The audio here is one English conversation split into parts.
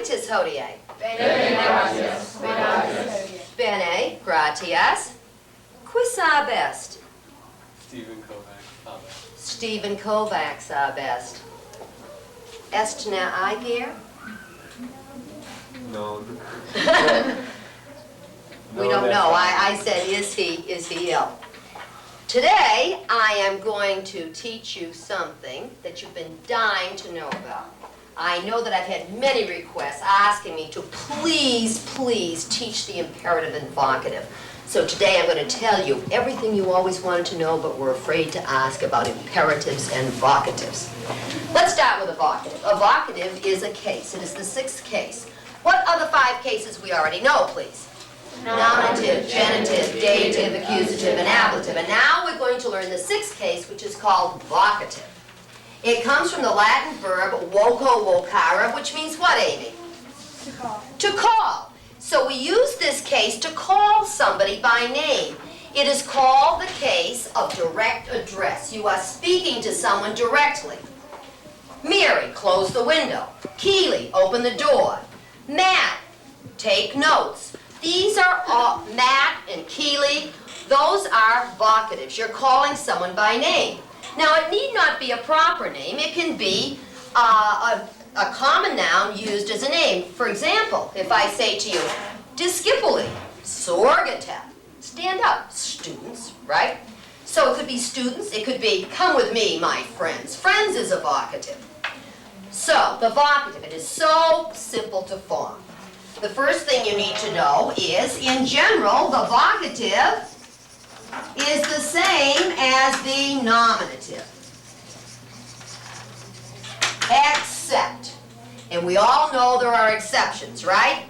vocatus hodie? Bene gratias. Bene gratias. Quis abest? Stephen Kovacs abest. Stephen Kovacs abest. Est ne ager? No. We don't know. I said, is he ill? Today, I am going to teach you something that you've been dying to know about. I know that I've had many requests asking me to please teach the imperative and vocative. So today I'm going to tell you everything you always wanted to know but were afraid to ask about imperatives and vocatives. Let's start with a vocative. A vocative is a case. It is the sixth case. What are the 5 cases we already know, please? Nominative, genitive, dative, accusative, and ablative. And now we're going to learn the 6th case, which is called vocative. It comes from the Latin verb voco vocare, which means what, Amy? To call. To call. So we use this case to call somebody by name. It is called the case of direct address. You are speaking to someone directly. Mary, close the window. Keely, open the door. Matt, take notes. These are all, Matt and Keely, those are vocatives. You're calling someone by name. Now, it need not be a proper name. It can be a common noun used as a name. For example, if I say to you, discipuli, sorgatep, stand up, students, right? So it could be students, it could be, come with me, my friends. Friends is a vocative. So, the vocative, it is so simple to form. The first thing you need to know is, in general, the vocative is the same as the nominative. Except, and we all know there are exceptions, right?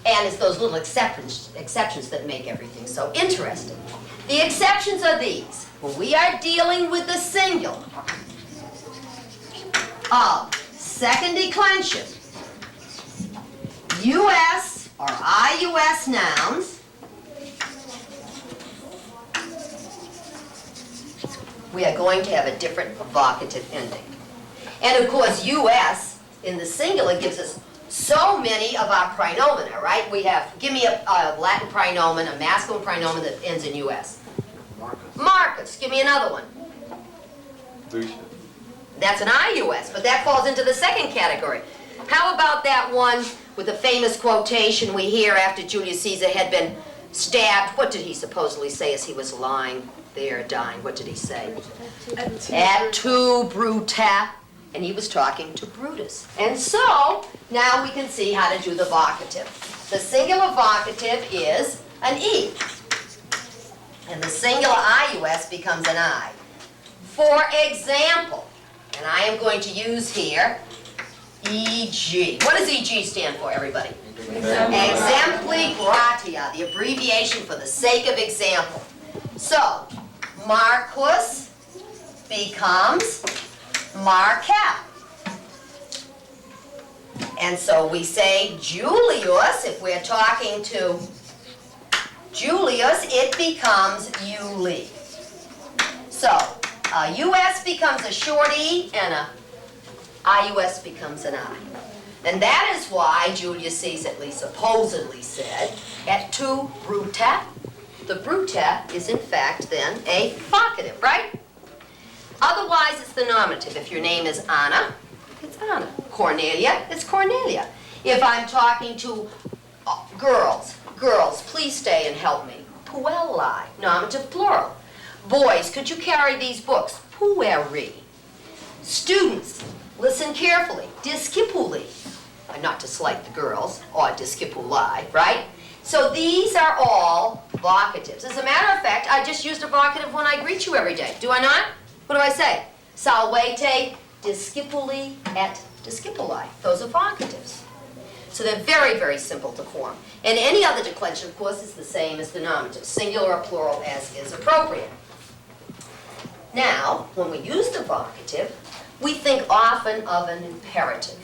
And it's those little exceptions that make everything so interesting. The exceptions are these. When we are dealing with the singular of second declension, US or IUS nouns, we are going to have a different vocative ending. And of course, US in the singular gives us so many of our praenomina, right? We have, give me a Latin praenomen, a masculine praenomen that ends in US. Marcus. Marcus, give me another one. Lucius. That's an IUS, but that falls into the second category. How about that one with the famous quotation we hear after Julius Caesar had been stabbed? What did he supposedly say as he was lying there dying? What did he say? Et tu, Bruta. And he was talking to Brutus. And so, now we can see how to do the vocative. The singular vocative is an E. And the singular IUS becomes an I. For example, and I am going to use here E.g. What does E.g. stand for, everybody? Exempli gratia, the abbreviation for the sake of example. So, Marcus becomes Marquette. And so we say Julius, if we're talking to Julius, it becomes Uli. So, US becomes a short E, and a IUS becomes an I. And that is why Julius Caesar at least supposedly said, et tu, Bruta. The Bruta is in fact then a vocative, right? Otherwise, it's the nominative. If your name is Anna, it's Anna. Cornelia, it's Cornelia. If I'm talking to girls, please stay and help me. Puellae, nominative plural. Boys, could you carry these books? Pueri. Students, listen carefully. Discipuli. Not to slight the girls, or discipuli, right? So these are all vocatives. As a matter of fact, I just used a vocative when I greet you every day. Do I not? What do I say? Salvete, discipuli, et discipuli. Those are vocatives. So they're very, very simple to form. And any other declension, of course, is the same as the nominative, singular or plural, as is appropriate. Now, when we use the vocative, we think often of an imperative.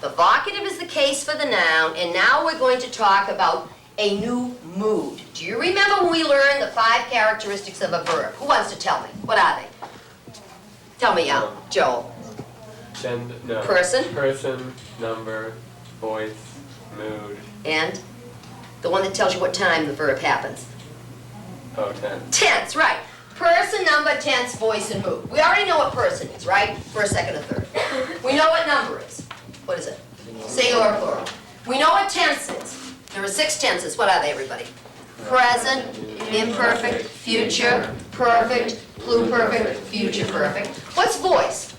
The vocative is the case for the noun, and now we're going to talk about a new mood. Do you remember when we learned the 5 characteristics of a verb? Who wants to tell me? What are they? Tell me, Joel. No. Person? Person, number, voice, mood, And the one that tells you what time the verb happens. tense. Tense, right. Person, number, tense, voice, and mood. We already know what person is, right? First, second, and third. We know what number is. What is it? Singular or plural. We know what tense is. There are 6 tenses. What are they, everybody? Present, imperfect, future, perfect, pluperfect, future perfect. What's voice?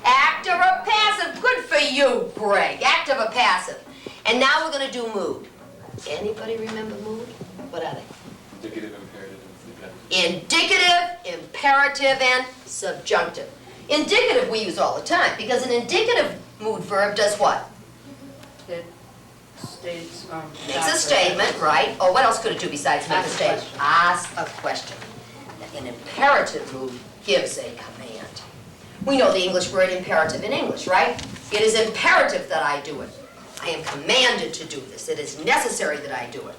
Active or passive? Good for you, Greg. Active or passive? And now we're going to do mood. Anybody remember mood? What are they? Indicative, imperative, and subjunctive. Indicative, imperative, and subjunctive. Indicative we use all the time because an indicative mood verb does what? It states, Makes a statement, right? Or what else could it do besides make a Ask a statement? question. Ask a question. An imperative mood gives a command. We know the English word imperative in English, right? It is imperative that I do it. I am commanded to do this. It is necessary that I do it.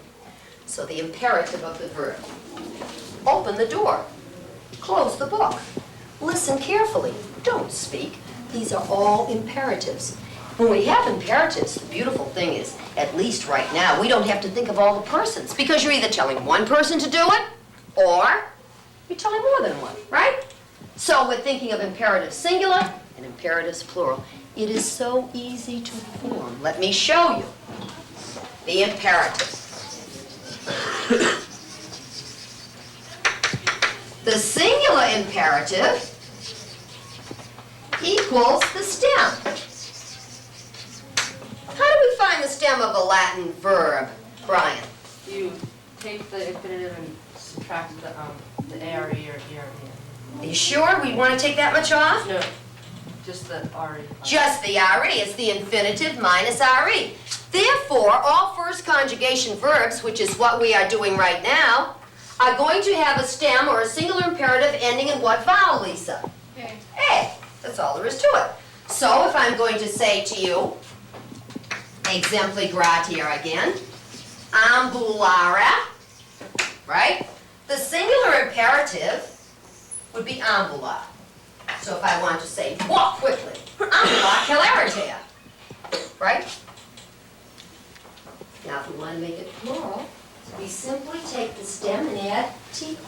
So the imperative of the verb. Open the door. Close the book. Listen carefully. Don't speak. These are all imperatives. When we have imperatives, the beautiful thing is, at least right now, we don't have to think of all the persons because you're either telling one person to do it or you're telling more than one, right? So we're thinking of imperative singular and imperatives plural. It is so easy to form. Let me show you the imperative. The singular imperative equals the stem. How do we find the stem of a Latin verb, Brian? You take the infinitive and subtract the ARE or ERE. Are you sure we want to take that much off? No, just the RE. Just the RE. It's the infinitive minus RE. Therefore, all first conjugation verbs, which is what we are doing right now, are going to have a stem or a singular imperative ending in what vowel, Lisa? Okay. A. That's all there is to it. So if I'm going to say to you, exempli gratia again, ambulare, right? The singular imperative would be ambula. So if I want to say walk quickly, ambula celeritia, right? Now if we want to make it plural, we simply take the stem and add te.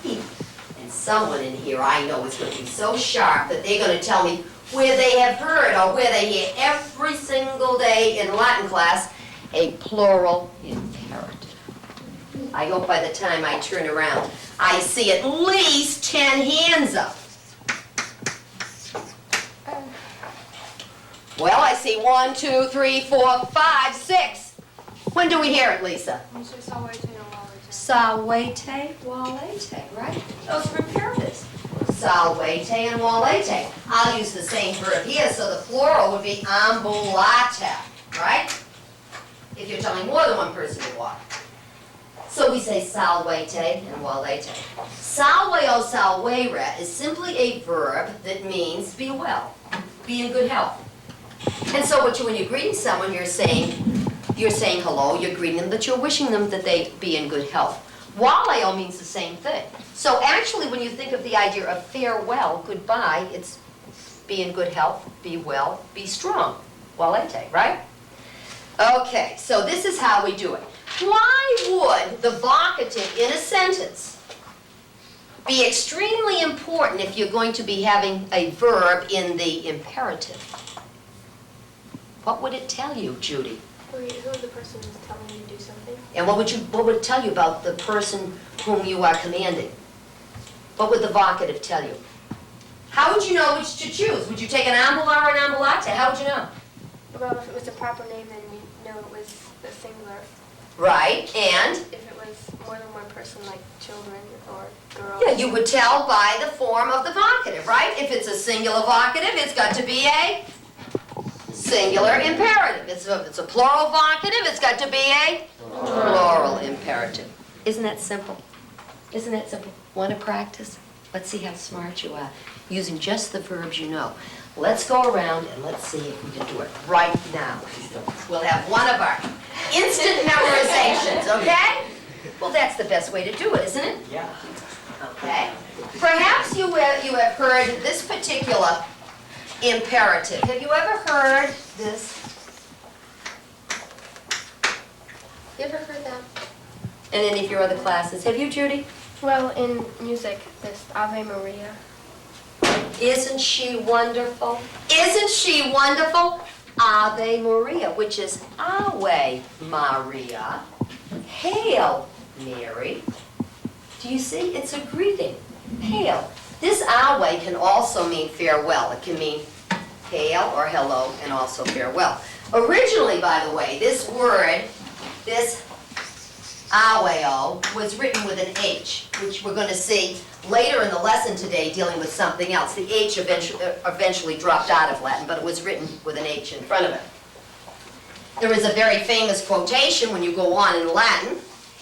And someone in here I know is going to be so sharp that they're going to tell me where they have heard or where they hear every single day in Latin class a plural imperative. I hope by the time I turn around, I see at least 10 hands up. Well, I see 1, 2, 3, 4, 5, 6. When do we hear it, Lisa? Salvete, walete, right? Those are imperatives. Salvete and walete. I'll use the same verb here, so the plural would be ambulata, right? If you're telling more than one person to walk. So we say salvete and walete. Salve o salvere is simply a verb that means be well, be in good health. And so when you're greeting someone, you're saying hello, you're greeting them, but you're wishing them that they be in good health. Waleo means the same thing. So actually, when you think of the idea of farewell, goodbye, it's be in good health, be well, be strong. Walete, right? Okay, so this is how we do it. Why would the vocative in a sentence be extremely important if you're going to be having a verb in the imperative? What would it tell you, Judy? Who the person is telling you to do something? And what would it tell you about the person whom you are commanding? What would the vocative tell you? How would you know which to choose? Would you take an ambula or an ambulate? How would you know? Well, if it was a proper name, then you know it was the singular. Right, and? If it was more than one person, like children or girls. Yeah, you would tell by the form of the vocative, right? If it's a singular vocative, it's got to be a singular imperative. If it's a plural vocative, it's got to be a plural imperative. Isn't that simple? Isn't that simple? Want to practice? Let's see how smart you are using just the verbs you know. Let's go around and let's see if we can do it right now. We'll have one of our instant memorizations, okay? Well, that's the best way to do it, isn't it? Yeah. Okay. Perhaps you have heard this particular imperative. Have you ever heard this? You ever heard that? In any of your other classes? Have you, Judy? Well, in music, this Ave Maria. Isn't she wonderful? Isn't she wonderful? Ave Maria, which is Ave Maria. Hail, Mary. Do you see? It's a greeting. Hail. This Ave can also mean farewell. It can mean hail or hello and also farewell. Originally, by the way, this word, this Aweo, was written with an H, which we're going to see later in the lesson today dealing with something else. The H eventually dropped out of Latin, but it was written with an H in front of it. There is a very famous quotation when you go on in Latin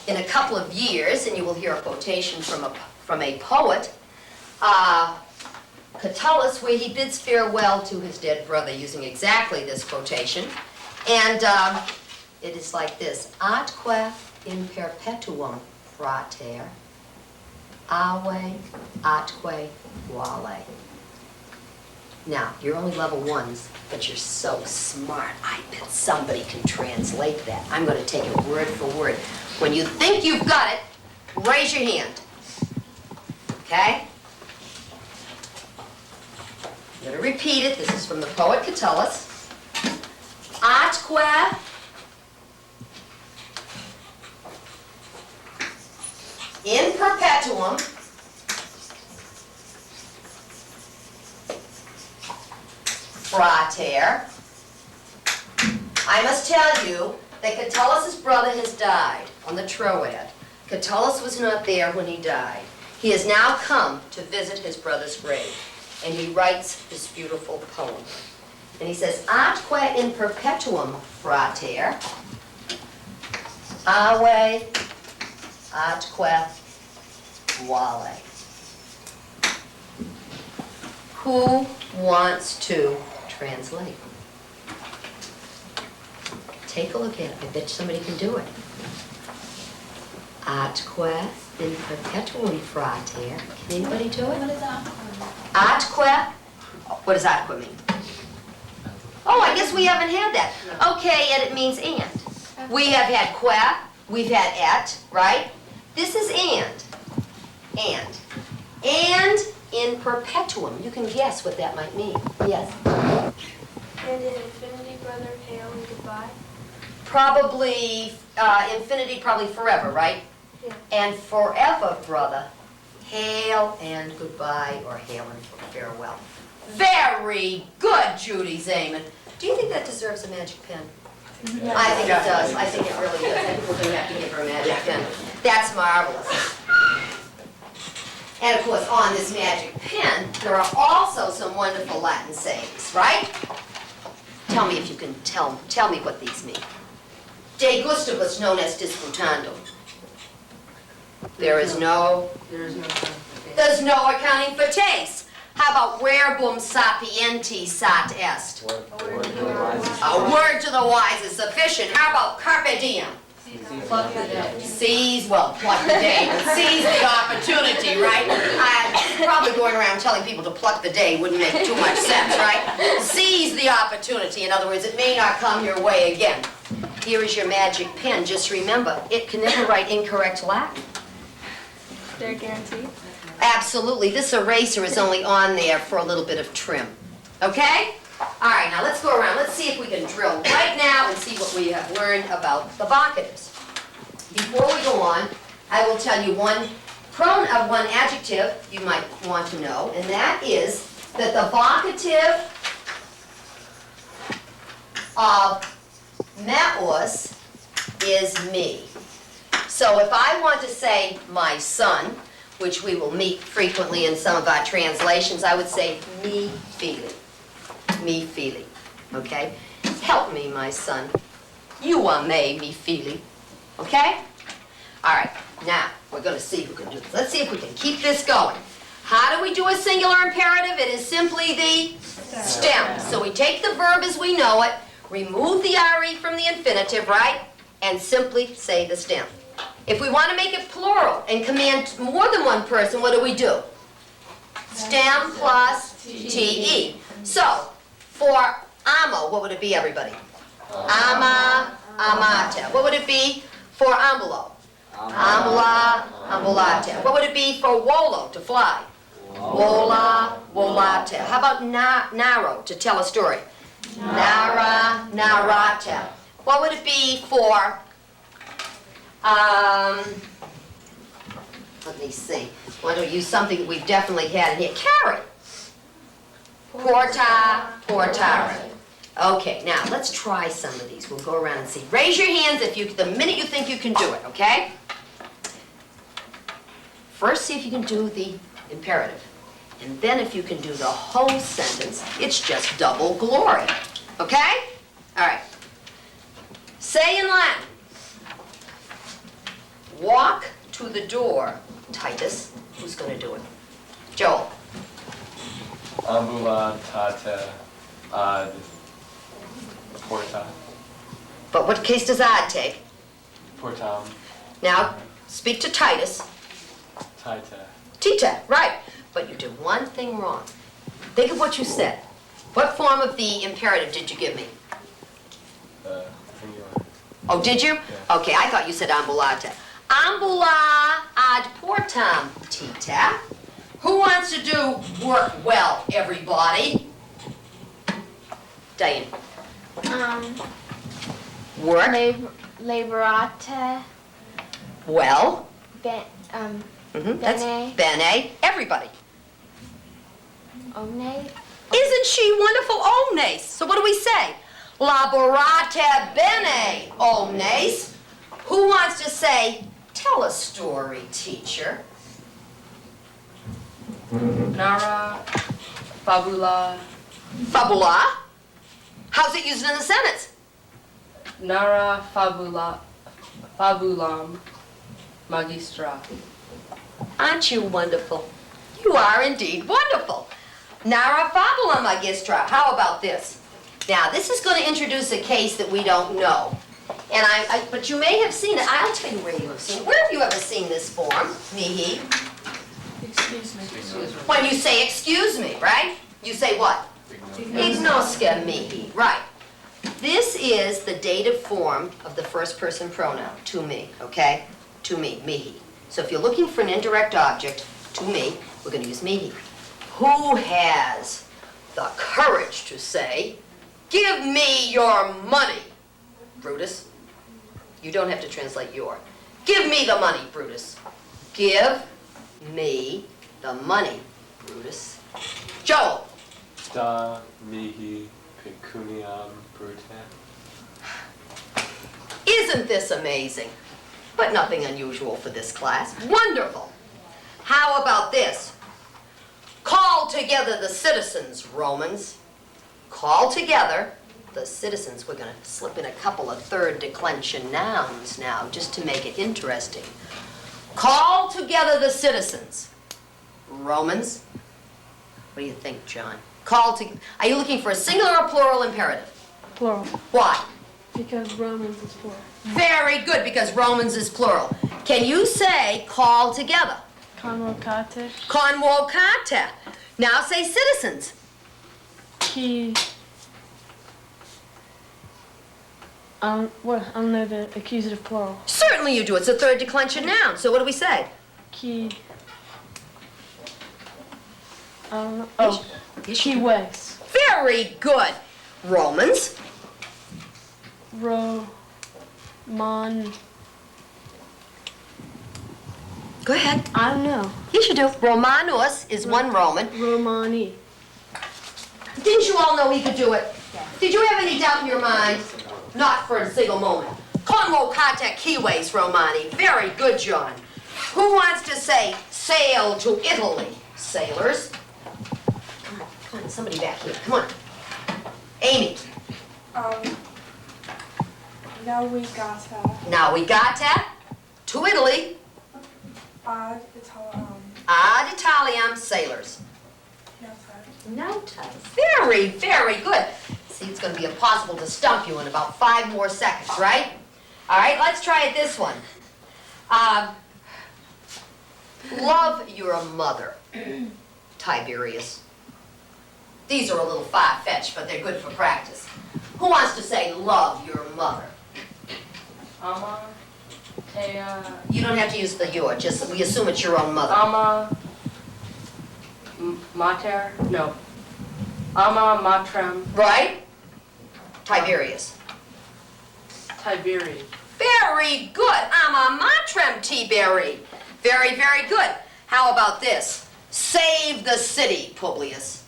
in a couple of years, and you will hear a quotation from a poet, Catullus, where he bids farewell to his dead brother using exactly this quotation. And it is like this: Atque in perpetuum frater, ave atque vale. Now, you're only level 1s, but you're so smart. I bet somebody can translate that. I'm going to take it word for word. When you think you've got it, raise your hand. Okay? I'm going to repeat it. This is from the poet Catullus. Atque in perpetuum frater. I must tell you that Catullus' brother has died on the Troad. Catullus was not there when he died. He has now come to visit his brother's grave, and he writes this beautiful poem. And he says, Atque in perpetuum frater, ave atque vale. Who wants to translate? Take a look at it. I bet somebody can do it. Atque in perpetuum frater. Can anybody do it? What is that? Atque. What does atque mean? Oh, I guess we haven't had that. Okay, and it means and. We have had que, we've had et, right? This is and. And. And in perpetuum. You can guess what that might mean. Yes? And in infinity, brother, hail and goodbye. Probably, infinity, probably forever, right? Yeah. And forever, brother, hail and goodbye, or hail and farewell. Very good, Judy Zaman. Do you think that deserves a magic pen? Yeah. I think it does. I think it really does. I think we're going to have to give her a magic pen. That's marvelous. And of course, on this magic pen, there are also some wonderful Latin sayings, right? Tell me if you can tell me what these mean. De gustibus non est disputandum. There's no accounting for taste. How about verbum sapienti sat est? A word to the wise is sufficient. How about carpe diem? Pluck the day. Seize, well, pluck the day, but seize the opportunity, right? Probably going around telling people to pluck the day wouldn't make too much sense, right? Seize the opportunity. In other words, it may not come your way again. Here is your magic pen. Just remember, it can never write incorrect Latin. They're guaranteed. Absolutely. This eraser is only on there for a little bit of trim. Okay? All right, now let's go around. Let's see if we can drill right now and see what we have learned about the vocatives. Before we go on, I will tell you one adjective you might want to know, and that is that the vocative of meos is me. So if I want to say my son, which we will meet frequently in some of our translations, I would say me feeling. Me feeling. Okay? Help me, my son. You are me feeling. Okay? All right. Now, we're going to see who can do this. Let's see if we can keep this going. How do we do a singular imperative? It is simply the stem. So we take the verb as we know it, remove the RE from the infinitive, right? And simply say the stem. If we want to make it plural and command more than one person, what do? Stem plus TE. So, for AMO, what would it be, everybody? AMA, AMAT. What would it be for AMBULO? AMBULA, AMBULATE. What would it be for WOLO, to fly? WOLA, WOLATE. How about NARO, to tell a story? NARA, NARATE. What would it be for, let me see. Why don't we use something that we've definitely had in here? Carrot. Porta, portare. Okay, now let's try some of these. We'll go around and see. Raise your hands if you, the minute you think you can do it, okay? First, see if you can do the imperative. And then if you can do the whole sentence, it's just double glory. Okay? All right. Say in Latin, walk to the door, Titus. Who's going to do it? Joel. Ambulatate ad porta. But what case does ad take? Portam. Now, speak to Titus. Tita. Tita, right. But you did one thing wrong. Think of what you said. What form of the imperative did you give me? Singular. Oh, did you? Yeah. Okay, I thought you said ambulate. Ambula ad portam, Tita. Who wants to do work well, everybody? Diane. Work Laborate. well. Bene. That's bene. Everybody. Omne. Isn't she wonderful? Omnes. So what do we say? Laborate bene, omnes. Who wants to say, tell a story, teacher? Nara, fabula, Fabula? How's it used in the sentence? Nara, fabula, fabulam, magistra. Aren't you wonderful? You are indeed wonderful. Nara fabula magistra. How about this? Now, this is going to introduce a case that we don't know. And but you may have seen it. I'll tell you where you have seen it. Where have you ever seen this form, Mihi? Excuse me. When you say excuse me, right? You say what? Ignosca mihi. Right. This is the dative form of the first person pronoun, to me, okay? To me, mihi. So if you're looking for an indirect object, to me, we're going to use mihi. Who has the courage to say, give me your money, Brutus? You don't have to translate your. Give me the money, Brutus. Give me the money, Brutus. Joel. Da mihi pecuniam brute. Isn't this amazing? But nothing unusual for this class. Wonderful. How about this? Call together the citizens, Romans. Call together the citizens. We're going to slip in a couple of third declension nouns now, just to make it interesting. Call together the citizens. Romans. What do you think, John? Call to. Are you looking for a singular or plural imperative? Plural, Why? because Romans is plural. Very good, because Romans is plural. Can you say call together? Convocate, Convocate. Now say citizens. qui, I don't know the accusative plural. Certainly you do. It's a third declension noun. So what do we say? Qui, I don't know. Oh, Yes, you qui do. ways. Very good. Romans. Roman, Go ahead. I don't know. Yes, you do. Romanus is one Roman. Romani. Didn't you all know he could do it? Did you have any doubt in your mind? Not for a single moment. Convocate cives Romani. Very good, John. Who wants to say sail to Italy, sailors? Come on, somebody back here. Come on. Amy. Navigata to Italy. Ad Italiam, sailors. Nota. Very, very good. See, it's going to be impossible to stump you in about 5 more seconds, right? All right, let's try it this one. Love your mother, Tiberius. These are a little far-fetched, but they're good for practice. Who wants to say, love your mother? Ama, Tea, You don't have to use the your, just, we assume it's your own mother. Ama, Mater, no. Ama, Matrem, Right? Tiberius. Tiberi. Very good. Ama matrem Tiberi. Very, very good. How about this? Save the city, Publius.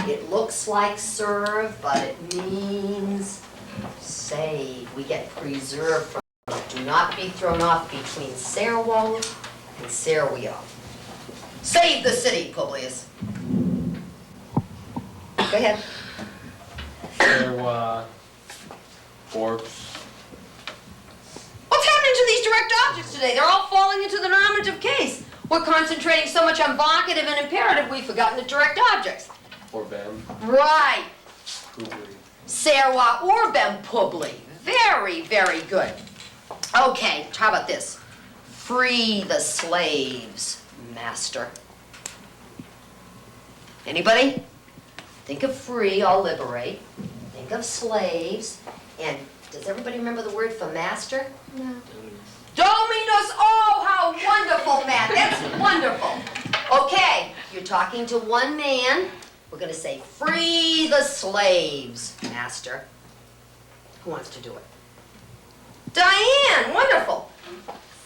It looks like serve, but it means save. We get preserved from it. Do not be thrown off between servo and servio. Save the city, Publius. Go ahead. Serwa, Orbs, What's happening to these direct objects today? They're all falling into the nominative case. We're concentrating so much on vocative and imperative, we've forgotten the direct objects. Orbem, Right. Hubli. Serwa orbem publi. Very, very good. Okay, how about this? Free the slaves, master. Anybody? Think of free, I'll liberate. Think of slaves. And does everybody remember the word for master? No. Dominus, oh, how wonderful, Matt, that's wonderful. Okay, you're talking to one man. We're gonna say, free the slaves, master. Who wants to do it? Diane, wonderful.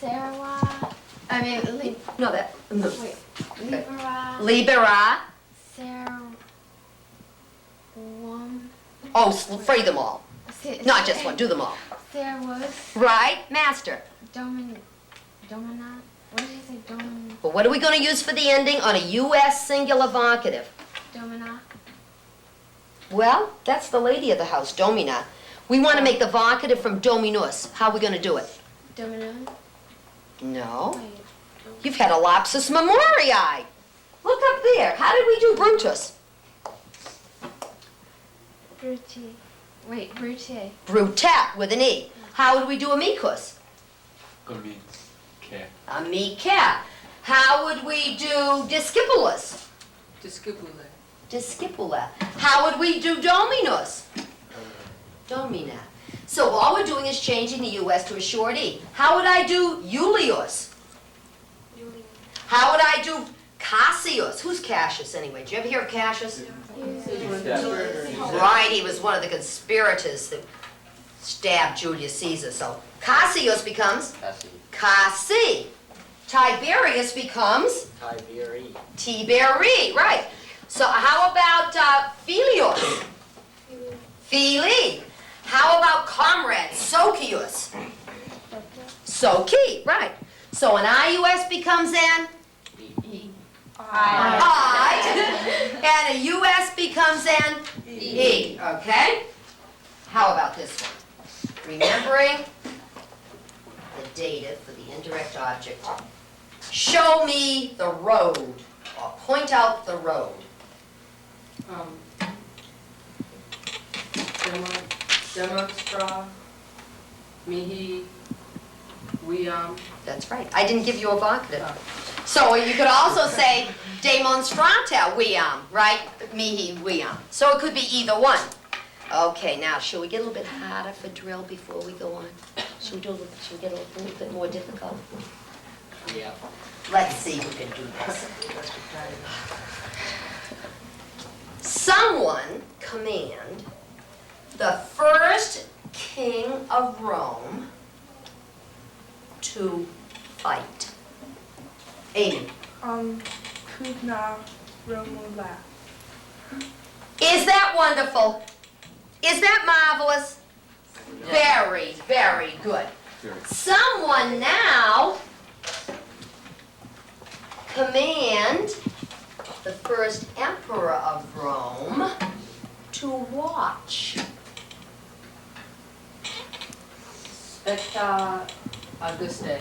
Sarah. I mean, No, that, no. wait. Libera. Libera, Sarah. oh, free them all. Not just one, do them all. Sarah was Right, master. Domina. What did you say? But what are we gonna use for the ending on a US singular vocative? Domina. Well, that's the lady of the house, domina. We wanna make the vocative from dominus. How are we gonna do it? Domino. No. Wait. You've had a lapsus memoriae. Look up there. How did we do Brutus? Brute. Wait, Brute. Brutet with an E. How would we do amicus? Amike, Amica. How would we do discipulus? Discipula. Discipula. How would we do dominus? Domina. So all we're doing is changing the US to a short E. How would I do Julius? Julian. How would I do Cassius? Who's Cassius anyway? Did you ever hear of Cassius? Right, he was one of the conspirators that stabbed Julius Caesar. So Cassius becomes Cassi. Tiberius becomes Tiberi. Tiberi, right. So how about Philios? Phili. How about comrade? Socius. Soci, right. So an IUS becomes an I, and a US becomes an E, okay? How about this one? Remembering the dative for the indirect object. Show me the road, or point out the road. Demonstra, mihi, weam. That's right. I didn't give you a vocative. So you could also say demonstrata viam, right? Mihi viam. So it could be either one. Okay, now shall we get a little bit harder for drill before we go on? Should we get a little bit more difficult? Yeah. Let's see who can do this. Someone command the first king of Rome to fight. Amy. Pugna Romula. Is that wonderful? Is that marvelous? Very, very good. Someone now command the first emperor of Rome to watch. Specta Auguste.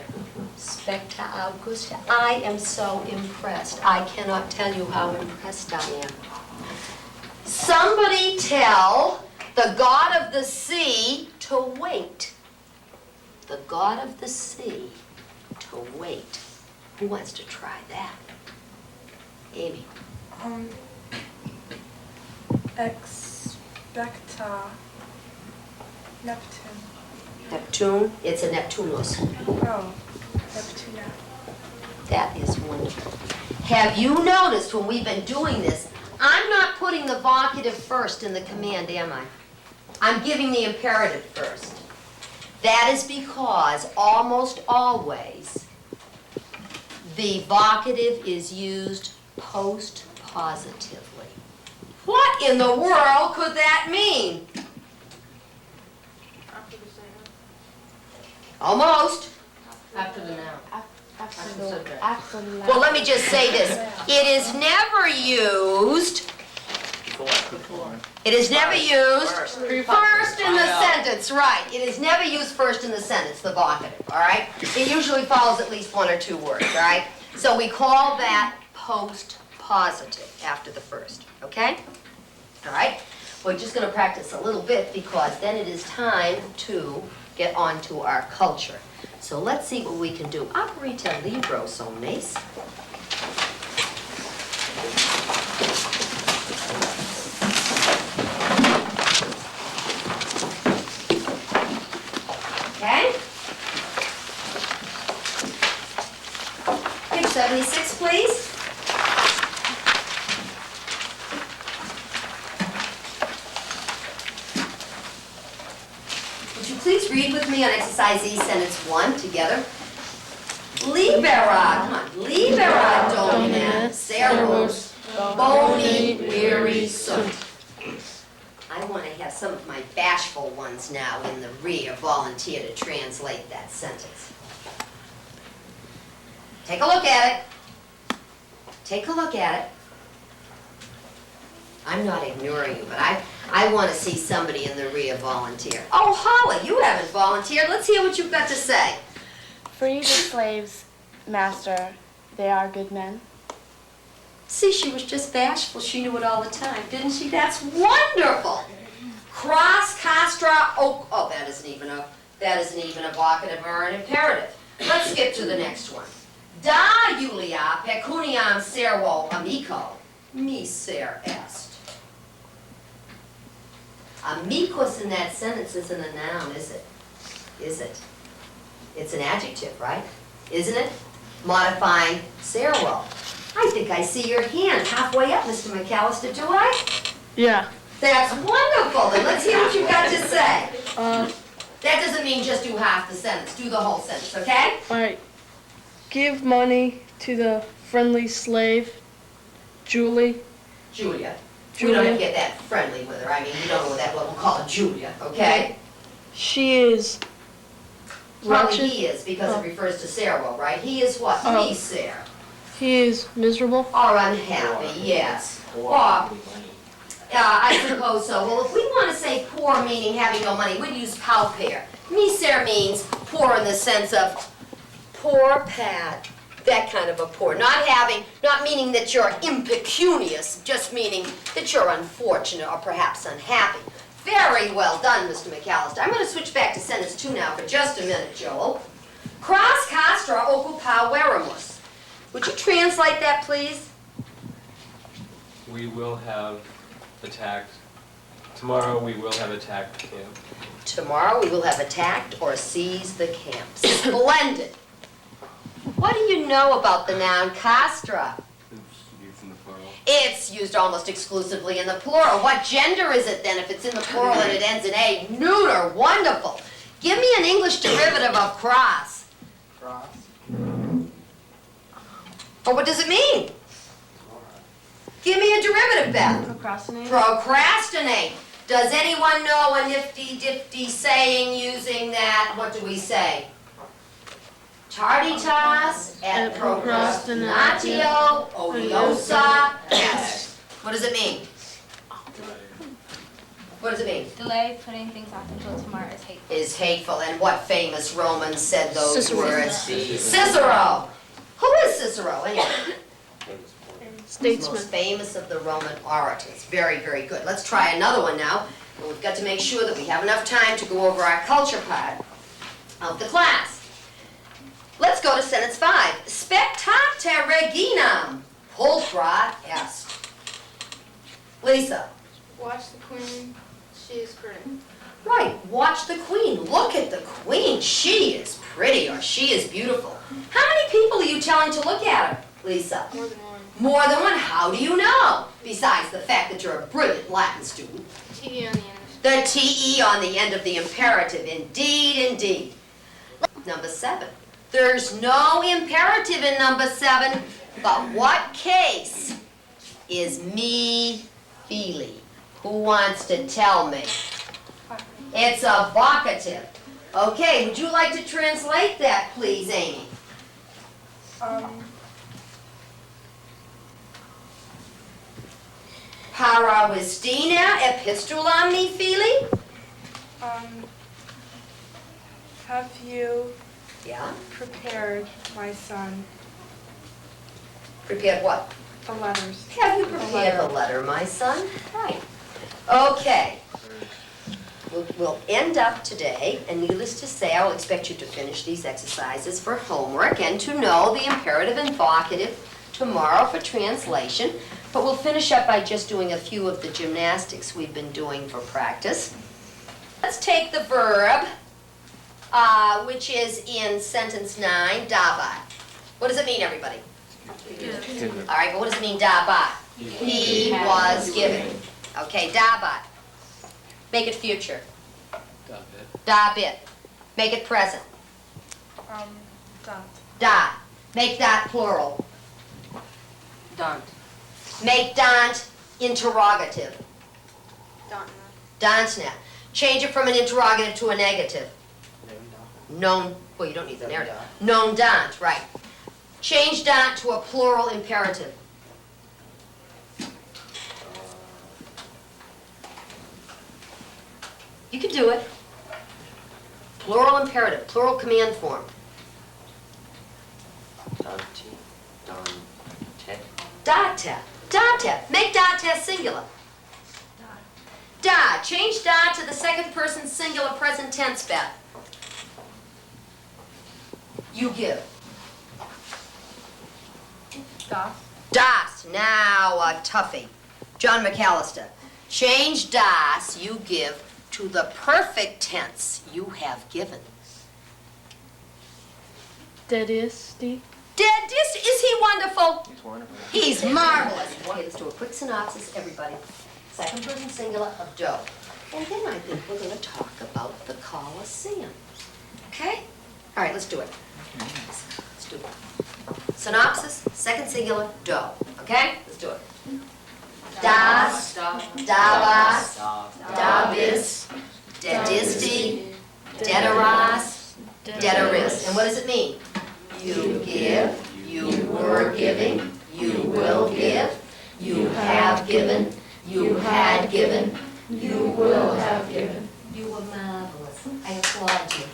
Specta Augusta. I am so impressed. I cannot tell you how impressed I am. Somebody tell the god of the sea to wait. The god of the sea to wait. Who wants to try that? Amy. Expecta Neptune. Neptune, it's a Neptunus. Oh, Neptuna. That is wonderful. Have you noticed when we've been doing this, I'm not putting the vocative first in the command, am I? I'm giving the imperative first. That is because almost always the vocative is used post-positively. What in the world could that mean? After the statement. Almost. After the noun. After the subject. After the Well, let me just say this. It is never used, Before. it is never used First. first in the sentence, right. It is never used first in the sentence, the vocative, all right? It usually follows at least one or two words, all right? So we call that post-positive after the first, okay? All right? We're just going to practice a little bit because then it is time to get on to our culture. So let's see what we can do. Operita libros omnes. Okay? Page 76, please. Would you please read with me on exercise E, sentence 1 together? Libera, come on. Libera domina servus boni viri sunt. I want to have some of my bashful ones now in the rear volunteer to translate that sentence. Take a look at it. Take a look at it. I'm not ignoring you, but I want to see somebody in the rear volunteer. Oh, Holly, you haven't volunteered. Let's hear what you've got to say. Free the slaves, master. They are good men. See, she was just bashful. She knew it all the time, didn't she? That's wonderful. Cross, castra, oh, that isn't even a vocative or an imperative. Let's skip to the next one. Da Julia pecuniam servo amico miser est. Amicus in that sentence isn't a noun, is it? Is it? It's an adjective, right? Isn't it? Modifying servo. I think I see your hand halfway up, Mr. McAllister, do I? Yeah. That's wonderful. Then let's hear what you've got to say. That doesn't mean just do half the sentence. Do the whole sentence, okay? All right. Give money to the friendly slave, Julie. Julia. We don't have to get that friendly with her. I mean, you don't know what we'll call her Julia, okay? She is Probably wretched. he is, because it refers to Sarah, right? He is what? Oh. Miser. He is miserable. Or unhappy, yes. Or Or, money. I suppose so. Well, if we want to say poor meaning having no money, we'd use pauper. Miser means poor in the sense of poor pad, that kind of a poor. Not meaning that you're impecunious, just meaning that you're unfortunate or perhaps unhappy. Very well done, Mr. McAllister. I'm going to switch back to sentence 2 now for just a minute, Joel. Cras castra occupaveremus. Would you translate that, please? We will have attacked, tomorrow we will have attacked the camp. Tomorrow we will have attacked or seized the camp. Splendid. What do you know about the noun castra? It's used in the plural. It's used almost exclusively in the plural. What gender is it then if it's in the plural and it ends in A? Neuter. Wonderful. Give me an English derivative of cross. Cross. Or what does it mean? Give me a derivative, Beth. Procrastinate. Procrastinate. Does anyone know a nifty-difty saying using that? What do we say? Tarditas et procrastinatio odiosa est. What does it mean? What does it mean? Delay putting things off until tomorrow is hateful. Is hateful. And what famous Roman said those Cicero. words? Cicero. Who is Cicero anyway? He's the Statesman. most famous of the Roman orators. Very, very good. Let's try another one now. And we've got to make sure that we have enough time to go over our culture part of the class. Let's go to sentence 5. Spectate reginam pulchra est. Lisa? Watch the queen. She is pretty. Right, watch the queen. Look at the queen. She is pretty, or she is beautiful. How many people are you telling to look at her, Lisa? More than one. More than one? How do you know? Besides the fact that you're a brilliant Latin student. T on the end. The T-E on the end of the imperative. Indeed, indeed. Number 7. There's no imperative in number 7, but what case is me feely? Who wants to tell me? It's a vocative. Okay, would you like to translate that, please, Amy? Parawistina epistulam me feely? Have you Yeah. prepared, my son, Prepared what? the letters? Have you prepared the letter, my son? Right. Okay. We'll end up today, and needless to say, I'll expect you to finish these exercises for homework and to know the imperative and vocative tomorrow for translation. But we'll finish up by just doing a few of the gymnastics we've been doing for practice. Let's take the verb, which is in sentence 9, dabat. What does it mean, everybody? All right, but what does it mean, dabat? He was given. Okay, dabat. Make it future. Dabit. Make it present. Dot. Da. Make that plural. Done. Make dant interrogative. Don't Dansna. Change it from an interrogative to a negative. Known, well, you don't need the narrative. Known dant, right. Change dant to a plural imperative. You can do it. Plural imperative, plural command form. Data. Data. Make data singular. Da. Change da to the second person singular present tense, Beth. You give. Das. Das. Now a toughie. John McAllister. Change das, you give, to the perfect tense you have given. That is, Steve? Is he wonderful? He's wonderful. He's marvelous. Okay, let's do a quick synopsis, everybody. Second person singular of dough. And then I think we're going to talk about the Colosseum. Okay? All right, let's do it. Let's do it. Synopsis, second singular, dough. Okay? Let's do it. Das, dabas, dabis, dedisti, dederas, dederis. And what does it mean? You give, you were giving, you will give, you have given, you had given, you will have given. You were marvelous. I applaud you.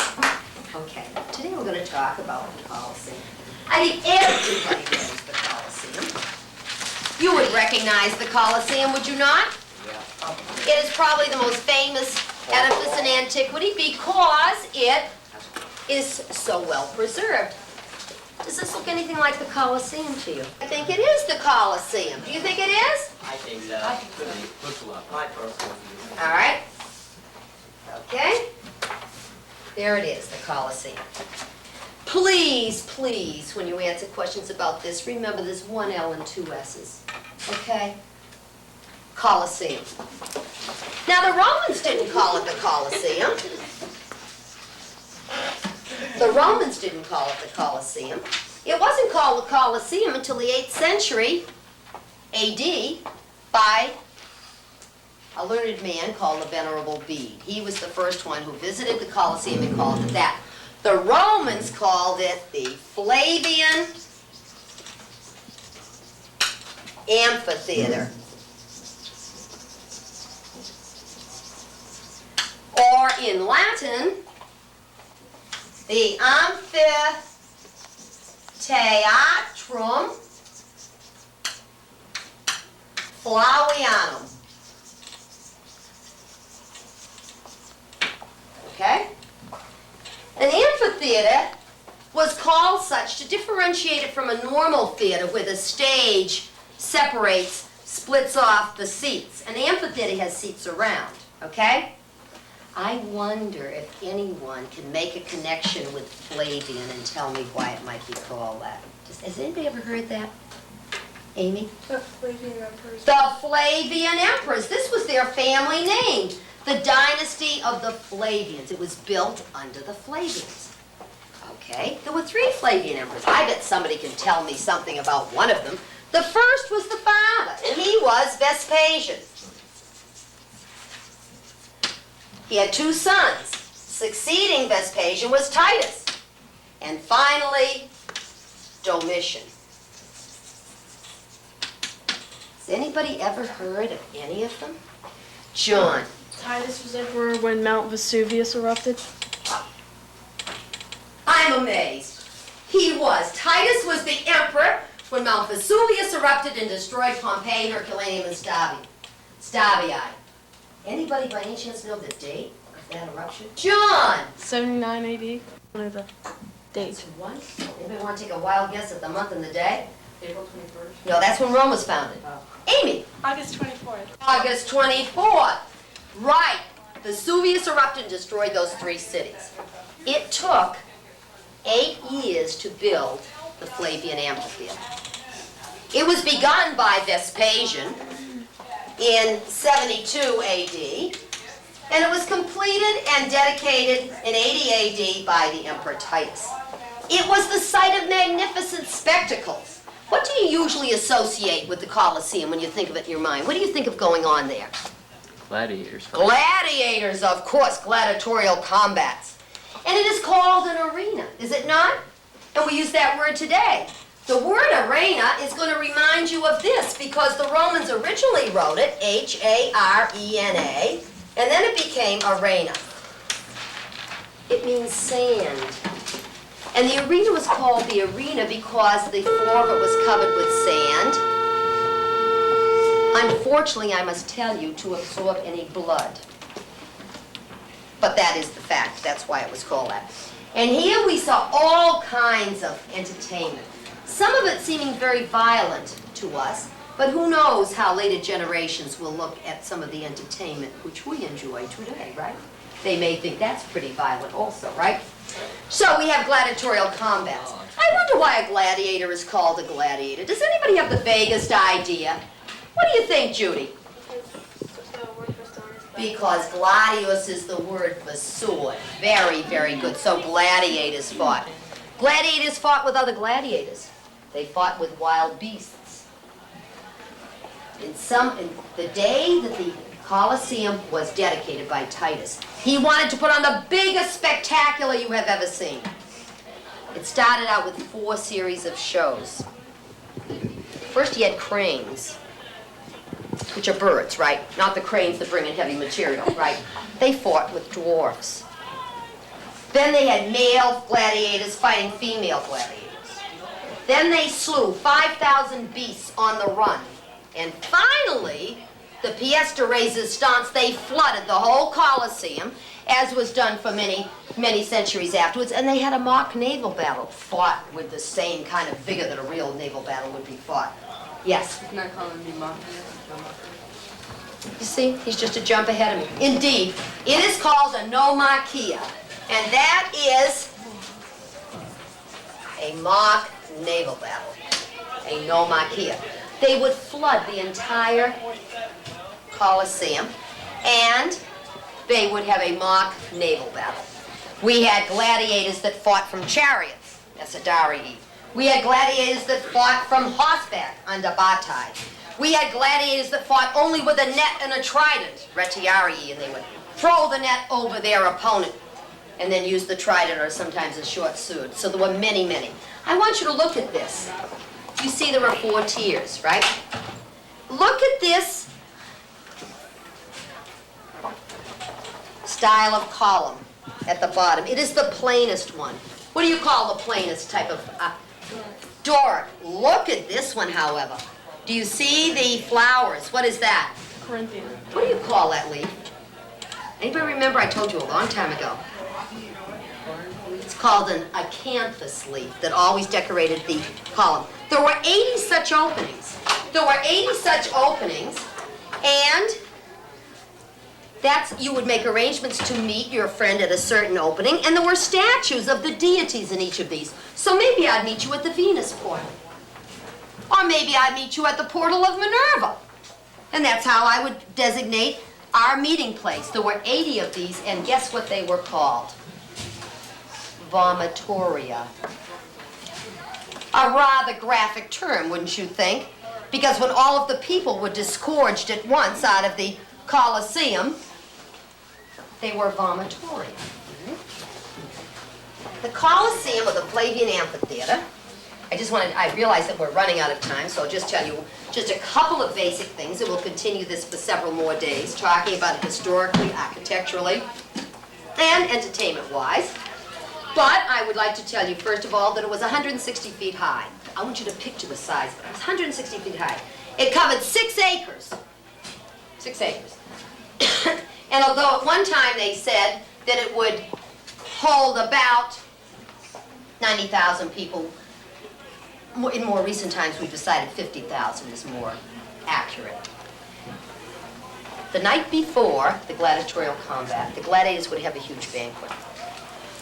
Okay, today we're going to talk about the Colosseum. I think everybody knows the Colosseum. You would recognize the Colosseum, would you not? Yeah. It is probably the most famous edifice in antiquity because it is so well preserved. Does this look anything like the Colosseum to you? I think it is the Colosseum. Do you think it is? I think so. Looks a lot. My personal view. All right. Okay. There it is, the Colosseum. Please, please, when you answer questions about this, remember there's one L and two S's. Okay? Colosseum. Now, the Romans didn't call it the Colosseum. The Romans didn't call it the Colosseum. It wasn't called the Colosseum until the 8th century AD by a learned man called the Venerable Bede. He was the first one who visited the Colosseum and called it that. The Romans called it the Flavian Amphitheater. Or in Latin, the Amphitheatrum Flavianum. Okay? An amphitheater was called such to differentiate it from a normal theater where the stage separates splits off the seats. An amphitheater has seats around, okay? I wonder if anyone can make a connection with Flavian and tell me why it might be called that. Has anybody ever heard that? Amy? The Flavian Emperors. The Flavian Emperors. This was their family name. The dynasty of the Flavians. It was built under the Flavians. Okay, there were 3 Flavian emperors. I bet somebody can tell me something about one of them. The first was the father, and he was Vespasian. He had 2 sons. Succeeding Vespasian was Titus. And finally, Domitian. Has anybody ever heard of any of them? John. Titus was emperor when Mount Vesuvius erupted. I'm amazed. He was. Titus was the emperor when Mount Vesuvius erupted and destroyed Pompeii, Herculaneum, and Stabii. Anybody by any chance know the date of that eruption? John! 79 AD. One of the dates. What? Anybody want to take a wild guess at the month and the day? April 21st. No, that's when Rome was founded. Amy? August 24th. August 24th. Right. Vesuvius erupted and destroyed those 3 cities. It took 8 years to build the Flavian Amphitheater. It was begun by Vespasian in 72 AD, and it was completed and dedicated in 80 AD by the Emperor Titus. It was the site of magnificent spectacles. What do you usually associate with the Colosseum when you think of it in your mind? What do you think of going on there? Gladiators. Gladiators, of course, gladiatorial combats. And it is called an arena, is it not? And we use that word today. The word arena is going to remind you of this because the Romans originally wrote it H-A-R-E-N-A, and then it became arena. It means sand. And the arena was called the arena because the floor of it was covered with sand. Unfortunately, I must tell you, to absorb any blood. But that is the fact. That's why it was called that. And here we saw all kinds of entertainment. Some of it seeming very violent to us, but who knows how later generations will look at some of the entertainment which we enjoy today, right? They may think that's pretty violent also, right? So we have gladiatorial combats. I wonder why a gladiator is called a gladiator. Does anybody have the vaguest idea? What do you think, Judy? The word for sword is Because gladius is the word for sword. Very, very good. So gladiators fought. Gladiators fought with other gladiators. They fought with wild beasts. In the day that the Colosseum was dedicated by Titus, he wanted to put on the biggest spectacular you have ever seen. It started out with 4 series of shows. First he had cranes, which are birds, right? Not the cranes that bring in heavy material, right? They fought with dwarfs. Then they had male gladiators fighting female gladiators. Then they slew 5,000 beasts on the run. And finally, the pièce de résistance, they flooded the whole Colosseum, as was done for many, many centuries afterwards, and they had a mock naval battle, fought with the same kind of vigor that a real naval battle would be fought. Yes? Isn't that called a pneumonia? You see, he's just a jump ahead of me. Indeed, it is called a nomachia, and that is a mock naval battle, a nomachia. They would flood the entire Colosseum, and they would have a mock naval battle. We had gladiators that fought from chariots, Essaдаrii. We had gladiators that fought from horseback, under Batai. We had gladiators that fought only with a net and a trident, Retiarii, and they would throw the net over their opponent and then use the trident or sometimes a short sword. So there were many, many. I want you to look at this. You see there are 4 tiers, right? Look at this style of column at the bottom. It is the plainest one. What do you call the plainest type of Doric? Look at this one, however. Do you see the flowers? What is that? Corinthian. What do you call that leaf? Anybody remember? I told you a long time ago. It's called an acanthus leaf that always decorated the column. There were 80 such openings. There were 80 such openings, and you would make arrangements to meet your friend at a certain opening, and there were statues of the deities in each of these. So maybe I'd meet you at the Venus portal. Or maybe I'd meet you at the portal of Minerva. And that's how I would designate our meeting place. There were 80 of these, and guess what they were called? Vomitoria. A rather graphic term, wouldn't you think? Because when all of the people were disgorged at once out of the Colosseum, they were vomitoria. The Colosseum, or the Flavian Amphitheater, I realize that we're running out of time, so I'll just tell you just a couple of basic things, and we'll continue this for several more days, talking about it historically, architecturally, and entertainment-wise. But I would like to tell you, first of all, that it was 160 feet high. I want you to picture the size of it. It was 160 feet high. It covered 6 acres. 6 acres. And although at one time they said that it would hold about 90,000 people, in more recent times we've decided 50,000 is more accurate. The night before the gladiatorial combat, the gladiators would have a huge banquet.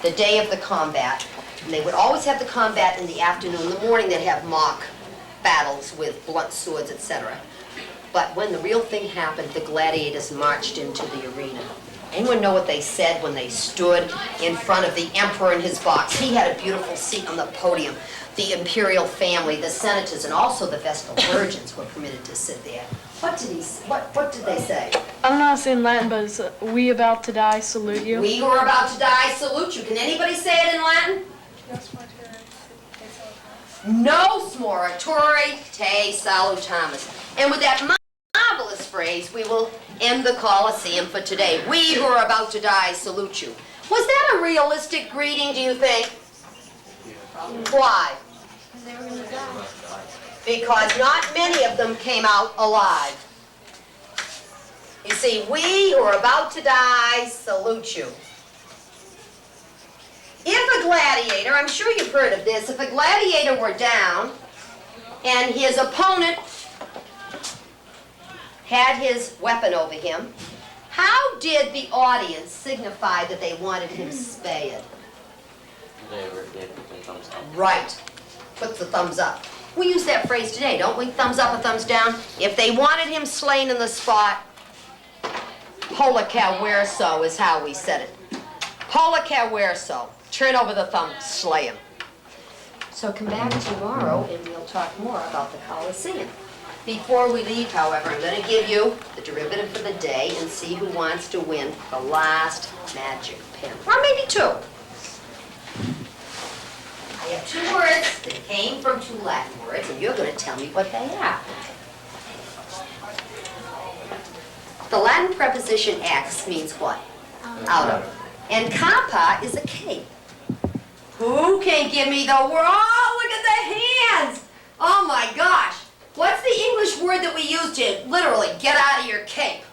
The day of the combat, and they would always have the combat in the afternoon. In the morning they'd have mock battles with blunt swords, etc. But when the real thing happened, the gladiators marched into the arena. Anyone know what they said when they stood in front of the emperor in his box? He had a beautiful seat on the podium. The imperial family, the senators, and also the Vestal virgins were permitted to sit there. What did they say? I don't know how to say in Latin, but it's we about to die salute you. We who are about to die salute you. Can anybody say it in Latin? Nos morituri te salutamus. And with that marvelous phrase, we will end the Colosseum for today. We who are about to die salute you. Was that a realistic greeting, do you think? Why? Because not many of them came out alive. You see, we who are about to die salute you. If a gladiator, I'm sure you've heard of this, if a gladiator were down and his opponent had his weapon over him, how did the audience signify that they wanted him spared? They put their thumbs up. Right. Put the thumbs up. We use that phrase today, don't we? Thumbs up or thumbs down. If they wanted him slain in the spot, pollica verso is how we said it. Pollica verso. Turn over the thumb, slay him. So come back tomorrow and we'll talk more about the Colosseum. Before we leave, however, I'm going to give you the derivative for the day and see who wants to win the last magic pen. Or maybe 2. I have 2 words that came from 2 Latin words, and you're going to tell me what they are. The Latin preposition ex means what? Out of. And capa is a cape. Who can give me the word? Oh, look at the hands! Oh my gosh! What's the English word that we use to literally get out of your cape?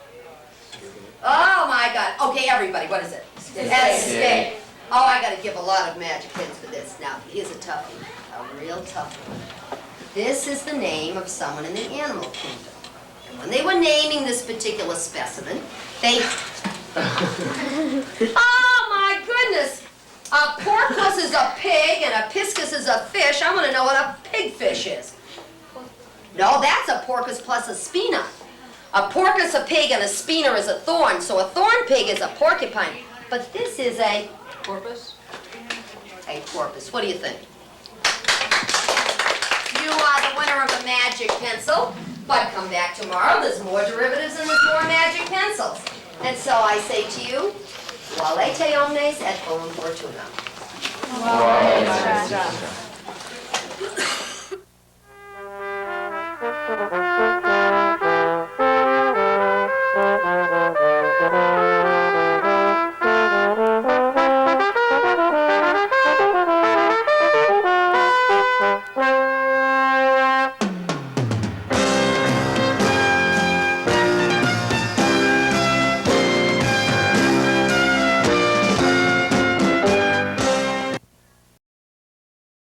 Oh my God. Okay, everybody, what is it? Escape. Oh, I got to give a lot of magic pins for this. Now, here's a toughie, a real tough one. This is the name of someone in the animal kingdom. And when they were naming this particular specimen, they... Oh my goodness! A porpoise is a pig and a piscus is a fish. I want to know what a pigfish is. No, that's a porpoise plus a spina. A porpoise, a pig, and a spina is a thorn. So a thorn pig is a porcupine. But this is a... Porpoise? A porpoise. What do you think? You are the winner of the magic pencil. But come back tomorrow. There's more derivatives and there's more magic pencils. And so I say to you, valete omnes et bonum fortuna. Wow.